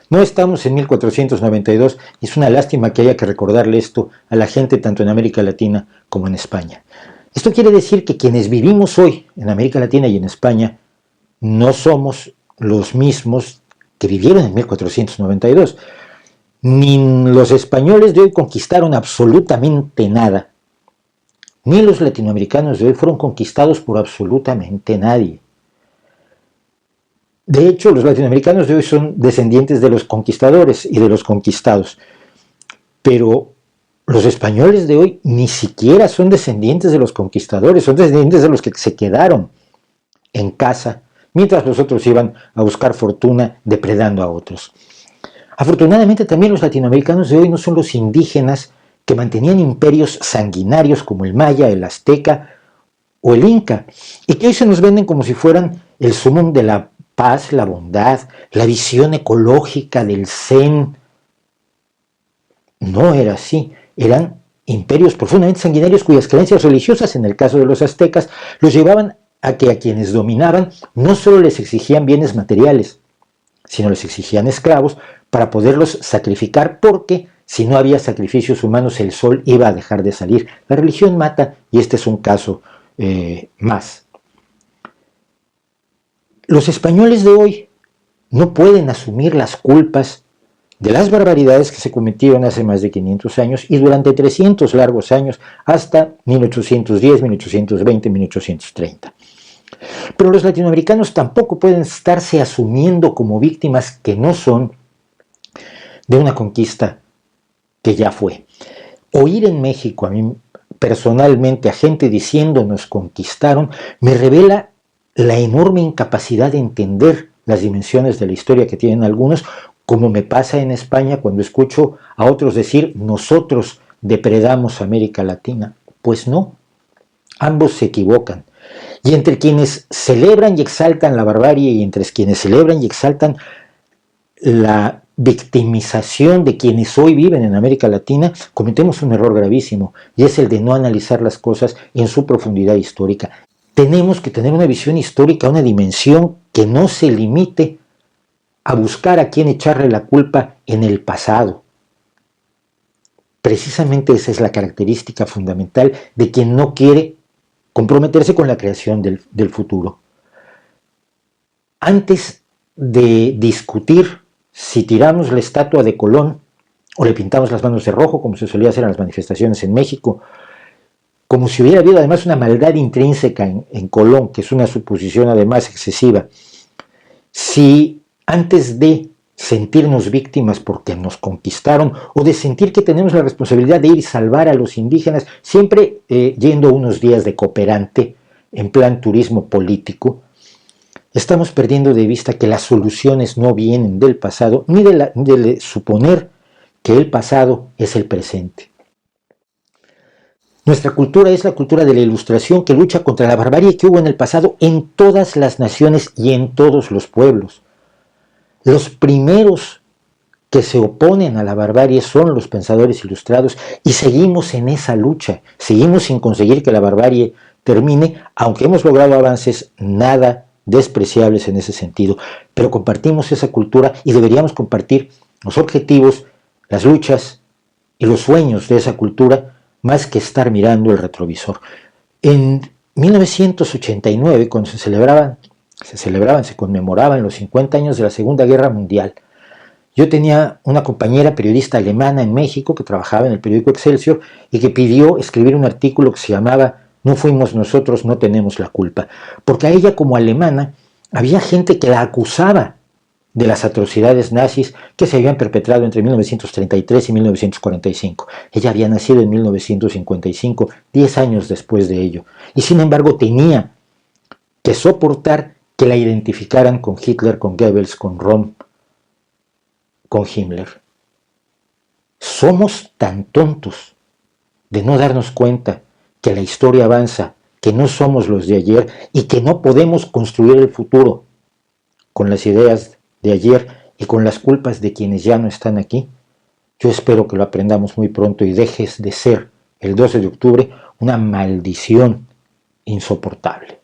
No estamos en 1492 y es una lástima que haya que recordarle esto a la gente tanto en América Latina como en España. Esto quiere decir que quienes vivimos hoy en América Latina y en España no somos los mismos que vivieron en 1492. Ni los españoles de hoy conquistaron absolutamente nada, ni los latinoamericanos de hoy fueron conquistados por absolutamente nadie. De hecho, los latinoamericanos de hoy son descendientes de los conquistadores y de los conquistados, pero los españoles de hoy ni siquiera son descendientes de los conquistadores, son descendientes de los que se quedaron en casa, mientras los otros iban a buscar fortuna depredando a otros. Afortunadamente también los latinoamericanos de hoy no son los indígenas que mantenían imperios sanguinarios como el maya, el azteca o el inca, y que hoy se nos venden como si fueran el sumum de la paz, la bondad, la visión ecológica del zen. No era así, eran imperios profundamente sanguinarios cuyas creencias religiosas, en el caso de los aztecas, los llevaban a que a quienes dominaban no solo les exigían bienes materiales, sino les exigían esclavos para poderlos sacrificar, porque si no había sacrificios humanos el sol iba a dejar de salir. La religión mata y este es un caso más. Los españoles de hoy no pueden asumir las culpas de las barbaridades que se cometieron hace más de 500 años y durante 300 largos años hasta 1810, 1820, 1830. Pero los latinoamericanos tampoco pueden estarse asumiendo como víctimas que no son de una conquista que ya fue. Oír en México a mí personalmente a gente diciendo nos conquistaron me revela la enorme incapacidad de entender las dimensiones de la historia que tienen algunos, como me pasa en España cuando escucho a otros decir nosotros depredamos América Latina. Pues no, ambos se equivocan. Y entre quienes celebran y exaltan la barbarie y entre quienes celebran y exaltan la victimización de quienes hoy viven en América Latina, cometemos un error gravísimo y es el de no analizar las cosas en su profundidad histórica. Tenemos que tener una visión histórica, una dimensión que no se limite a buscar a quién echarle la culpa en el pasado. Precisamente esa es la característica fundamental de quien no quiere comprometerse con la creación del futuro. Antes de discutir si tiramos la estatua de Colón o le pintamos las manos de rojo, como se solía hacer en las manifestaciones en México, como si hubiera habido además una maldad intrínseca en Colón, que es una suposición además excesiva, si antes de sentirnos víctimas porque nos conquistaron o de sentir que tenemos la responsabilidad de ir y salvar a los indígenas, siempre yendo unos días de cooperante en plan turismo político, estamos perdiendo de vista que las soluciones no vienen del pasado ni de suponer que el pasado es el presente. Nuestra cultura es la cultura de la Ilustración que lucha contra la barbarie que hubo en el pasado en todas las naciones y en todos los pueblos. Los primeros que se oponen a la barbarie son los pensadores ilustrados y seguimos en esa lucha, seguimos sin conseguir que la barbarie termine, aunque hemos logrado avances nada despreciables en ese sentido, pero compartimos esa cultura y deberíamos compartir los objetivos, las luchas y los sueños de esa cultura más que estar mirando el retrovisor. En 1989, cuando se conmemoraban los 50 años de la Segunda Guerra Mundial, yo tenía una compañera periodista alemana en México que trabajaba en el periódico Excelsior y que pidió escribir un artículo que se llamaba "No fuimos nosotros, no tenemos la culpa", porque a ella como alemana había gente que la acusaba de las atrocidades nazis que se habían perpetrado entre 1933 y 1945. Ella había nacido en 1955, 10 años después de ello, y sin embargo tenía que soportar que la identificaran con Hitler, con Goebbels, con Rom, con Himmler. Somos tan tontos de no darnos cuenta que la historia avanza, que no somos los de ayer y que no podemos construir el futuro con las ideas de ayer y con las culpas de quienes ya no están aquí. Yo espero que lo aprendamos muy pronto y dejes de ser el 12 de octubre una maldición insoportable.